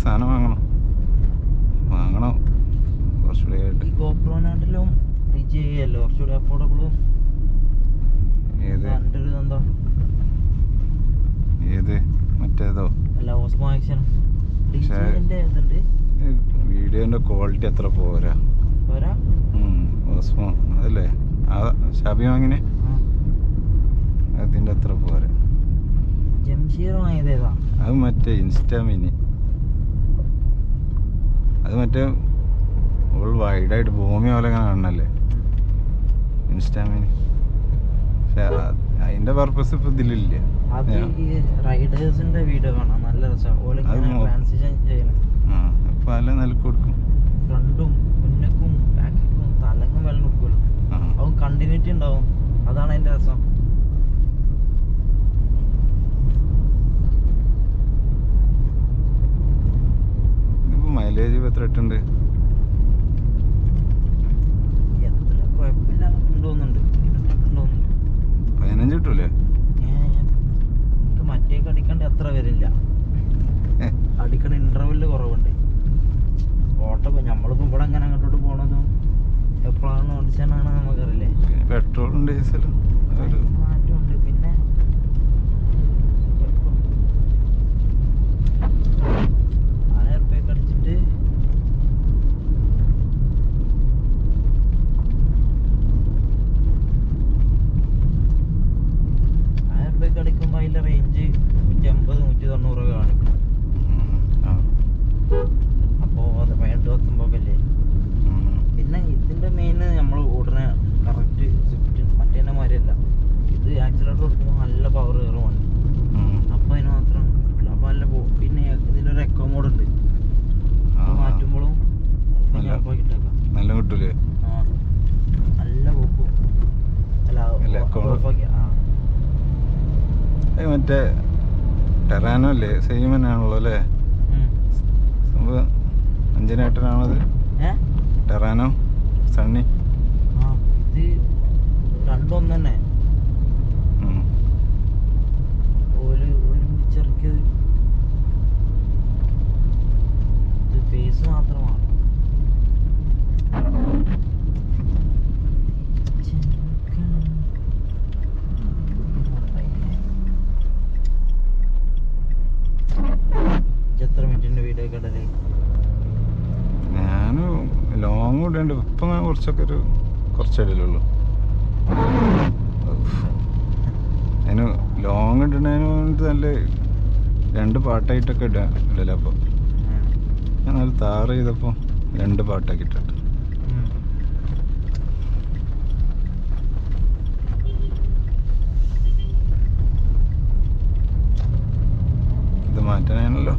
സാധനം വാങ്ങണം കുറച്ചുകൂടി ആയിട്ട്. ഗോപ്രോനാട്ടിലും വിജയല്ലോ കുറച്ചുകൂടി അഫോർഡബിളും. ഏത് ഏത് മറ്റേതോ അല്ല ഓസ്മോ ആക്ഷൻ ഇതുണ്ട്. വീഡിയോന്റെ ക്വാളിറ്റി അത്ര പോരാ. ഓസ്മോ അതല്ലേ ആ ഷാബി വാങ്ങിനെ, അതിന്റെ അത്ര പോരാ. ജംഷീർ വാങ്ങിയതേതാ? അത് മറ്റേ ഇൻസ്റ്റാ മിനി. അത് മറ്റേ വൈഡായിട്ട് ഭൂമി പോലെ ഇങ്ങനെ കാണണല്ലേ ഇൻസ്റ്റാ മിനി. പക്ഷെ അതിന്റെ പർപ്പസ് ഇപ്പൊ ഇതിലില്ല. റൈഡേഴ്സിന്റെ വീഡിയോ കാണാൻ നല്ല രസമാണ്. പല നിലക്ക് കൊടുക്കും, ഫ്രണ്ടും മുന്നക്കും ബാക്കും തലങ്ങും വെള്ളം കൊടുക്കുമല്ലോ. അവൻ കണ്ടിന്യൂറ്റി ഉണ്ടാവും, അതാണ് അതിന്റെ രസം. ഇതിപ്പോ മൈലേജ് എത്ര ഇട്ടുണ്ട്? എത്ര കുഴപ്പമില്ല ഉണ്ടോന്നുണ്ട്, 15 കിട്ടൂലേ? എനിക്ക് മറ്റേക്ക് അടിക്കണ്ട അത്ര വരില്ല, അടിക്കണ ഇന്റർവെല്ല് കുറവുണ്ട്. ഓട്ടോ നമ്മളിപ്പോ ഇവിടെ അങ്ങനെ അങ്ങോട്ടോട്ട് പോണതും എപ്പോഴാണ് ഓടിച്ചാനാണ് നമുക്കറിയില്ലേ. പെട്രോളും ഡീസലും മാറ്റമുണ്ട്. പിന്നെ 1000 റുപ്യക്ക് അടിച്ചിട്ട് 1000 റുപ്യക്ക് അടിക്കുമ്പോ അതിന്റെ റേഞ്ച് 150-190 കാണിക്കും. അപ്പോ അത് 18-19 പിന്നെ ഇതിന്റെ മെയിൻ നമ്മൾ ഉടനെ കറക്റ്റ് സ്വിഫ്റ്റ് മറ്റേന്റെ മാതിരിയല്ല. ഇത് ആക്സിലേറ്റർ കൊടുക്കുമ്പോൾ നല്ല പവർ കയറുമാണ്, അപ്പൊ അതിന് മാത്രം കിട്ടില്ല. അപ്പൊ നല്ല പിന്നെ ഇതിലൊരു എക്കോ മോഡ് ഉണ്ട്, മാറ്റുമ്പോഴും നല്ല കിട്ടൂലേ? നല്ല പോക്കും. മറ്റേ ടെറാനോ അല്ലേ? സെയിം തന്നെയാണല്ലോ അല്ലേ? സംഭവം 5-8-ആണത് ടെറാനോ സണ്ണി. ഇത് രണ്ടും തന്നെ ഒരുമിച്ചിറക്കിയത്. ഇത് ഫേസ് മാത്രമാണ്. എത്ര മിനിറ്റിന്റെ വീഡിയോ കടല്? ഞാന് ലോങ് ഇടേണ്ട ഇപ്പൊ കുറച്ചിടലുള്ളൂ. അതിന് ലോങ് ഇടണതിന് വേണ്ടി നല്ല 2 പാട്ടായിട്ടൊക്കെ ഇടല്ലോ. അപ്പൊ ഞാൻ നല്ല താറ് ചെയ്തപ്പോ 2 പാട്ടാക്കി ഇട്ടിട്ട് ഇത് മാറ്റാനാണല്ലോ.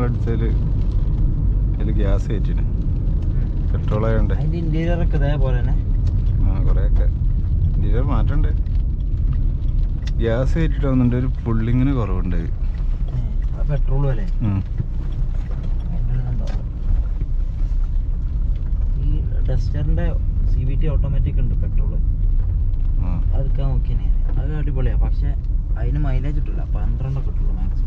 അടിച്ചാൽ അതിൽ ഗ്യാസ് കയറ്റിന് പെട്രോൾ ആയതുകൊണ്ട്. അതിന്റെ ഇന്റീരിയർ ഒക്കെ ഇതേപോലെ തന്നെ. ആ കുറേയൊക്കെ ഇന്റീരിയർ മാറ്റണ്ട്. ഗ്യാസ് കയറ്റിട്ടാവുന്നുണ്ട്, ഒരു പുള്ളിങ്ങിന് കുറവുണ്ട്. പെട്രോളും അല്ലേ? ഈ ഡസ്റ്ററിന്റെ CVT ഓട്ടോമാറ്റിക് ഉണ്ട് പെട്രോള്. അതെടുക്കാൻ നോക്കിയാണ്. അത് അടിപൊളിയാ, പക്ഷെ അതിന് മൈലേജ് കിട്ടില്ല. 12 കിട്ടുള്ളൂ മാക്സിമം.